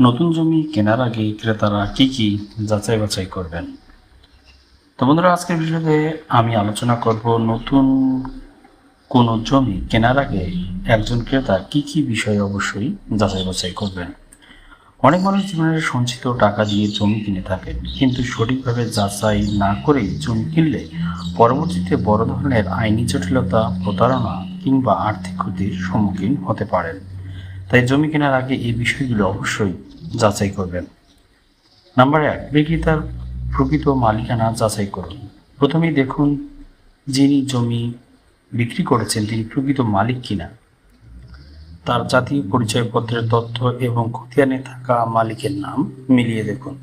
নতুন জমি কেনার আগে ক্রেতারা কি কি যাচাই বাছাই করবেন? তো বন্ধুরা, আজকের ভিডিওতে আমি আলোচনা করব নতুন কোনো জমি কেনার আগে একজন ক্রেতা কি কি বিষয় অবশ্যই যাচাই বাছাই করবেন। অনেক মানুষ জীবনের সঞ্চিত টাকা দিয়ে জমি কিনে থাকেন, কিন্তু সঠিকভাবে যাচাই না করেই জমি কিনলে পরবর্তীতে বড় ধরনের আইনি জটিলতা, প্রতারণা কিংবা আর্থিক ক্ষতির সম্মুখীন হতে পারেন। তাই জমি কেনার আগে এই বিষয়গুলো অবশ্যই যাচাই করবেন। নাম্বার 1, বিক্রেতার প্রকৃত মালিকানা যাচাই করুন। প্রথমেই দেখুন যিনি জমি বিক্রি করেছেন তিনি প্রকৃত মালিক কিনা। তার জাতীয় পরিচয়পত্রের তথ্য এবং খতিয়ানে থাকা মালিকের নাম মিলিয়ে দেখুন।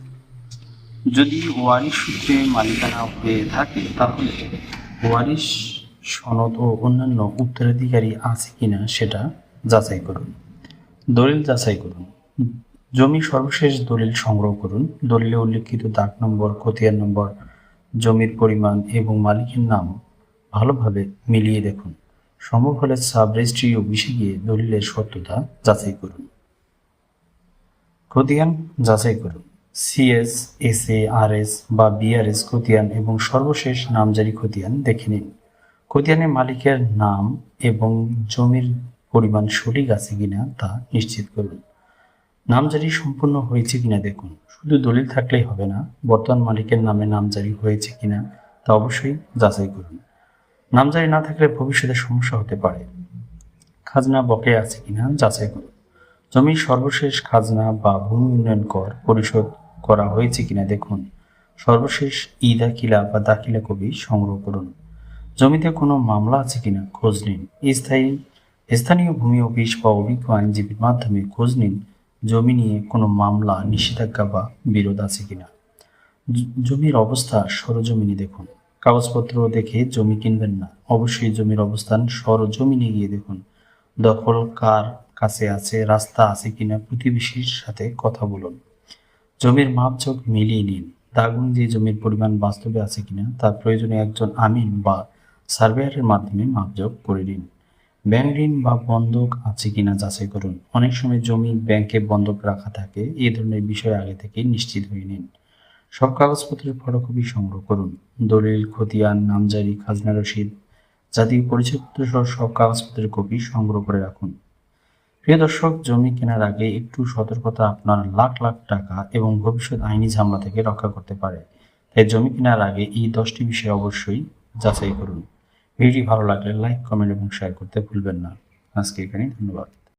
যদি ওয়ারিশ সূত্রে মালিকানা হয়ে থাকে তাহলে ওয়ারিশ সনদ ও অন্যান্য উত্তরাধিকারী আছে কিনা সেটা যাচাই করুন। দলিল যাচাই করুন। জমি সর্বশেষ দলিল সংগ্রহ করুন। দলিলে উল্লিখিত দাগ নম্বর, খতিয়ান নম্বর, জমির পরিমাণ এবং মালিকের নাম ভালোভাবে মিলিয়ে দেখুন। সম্ভব হলে সাব রেজিস্ট্রি অফিসে গিয়ে দলিলের সত্যতা যাচাই করুন। খতিয়ান যাচাই করুন। সিএস, এসএ, আরএস বা বিআরএস খতিয়ান এবং সর্বশেষ নামজারি খতিয়ান দেখে নিন। খতিয়ানে মালিকের নাম এবং জমির পরিমাণ সঠিক আছে কিনা তা নিশ্চিত করুন। নামজারি সম্পূর্ণ হয়েছে কিনা দেখুন। শুধু দলিল থাকলেই হবে না, বর্তমান মালিকের নামে নামজারি হয়েছে কিনা তা অবশ্যই যাচাই করুন। নামজারি না থাকলে ভবিষ্যতে সমস্যা হতে পারে। খাজনা বকেয়া আছে কিনা যাচাই করুন। জমির সর্বশেষ খাজনা বা ভূমি উন্নয়ন কর পরিশোধ করা হয়েছে কিনা দেখুন। সর্বশেষ ই দাখিলা বা দাখিলা কপি সংগ্রহ করুন। জমিতে কোনো মামলা আছে কিনা খোঁজ নিন। স্থানীয় ভূমি অফিস বা অভিজ্ঞ আইনজীবীর মাধ্যমে খোঁজ নিন জমি নিয়ে কোনো মামলা, নিষেধাজ্ঞা বা বিরোধ আছে কিনা। জমির অবস্থা সরজমিনে দেখুন। কাগজপত্র দেখে জমি কিনবেন না, অবশ্যই জমির অবস্থান সরজমিনে গিয়ে দেখুন। দখল কার কাছে আছে, রাস্তা আছে কিনা, প্রতিবেশীর সাথে কথা বলুন। জমির মাপজোক মিলিয়ে নিন। দাগ অনুযায়ী জমির পরিমাণ বাস্তবে আছে কিনা তা প্রয়োজনে একজন আমিন বা সার্ভেয়ারের মাধ্যমে মাপজোক করে নিন। ব্যাংক ঋণ বা বন্ধক আছে কিনা যাচাই করুন। অনেক সময় জমি ব্যাংকে বন্ধক রাখা থাকে, এই ধরনের বিষয় আগে থেকে নিশ্চিত হয়ে নিন। সব কাগজপত্রের ফটোকপি সংগ্রহ করুন। দলিল, খতিয়ান, নামজারি, খাজনা রসিদ, জাতীয় পরিচয়পত্র সহ সব কাগজপত্রের কপি সংগ্রহ করে রাখুন। প্রিয় দর্শক, জমি কেনার আগে একটু সতর্কতা আপনার লাখ লাখ টাকা এবং ভবিষ্যৎ আইনি ঝামেলা থেকে রক্ষা করতে পারে। তাই জমি কেনার আগে এই 10টি বিষয় অবশ্যই যাচাই করুন। ভিডিওটি ভালো লাগলে লাইক, কমেন্ট এবং শেয়ার করতে ভুলবেন না। আজকে এখানেই, ধন্যবাদ।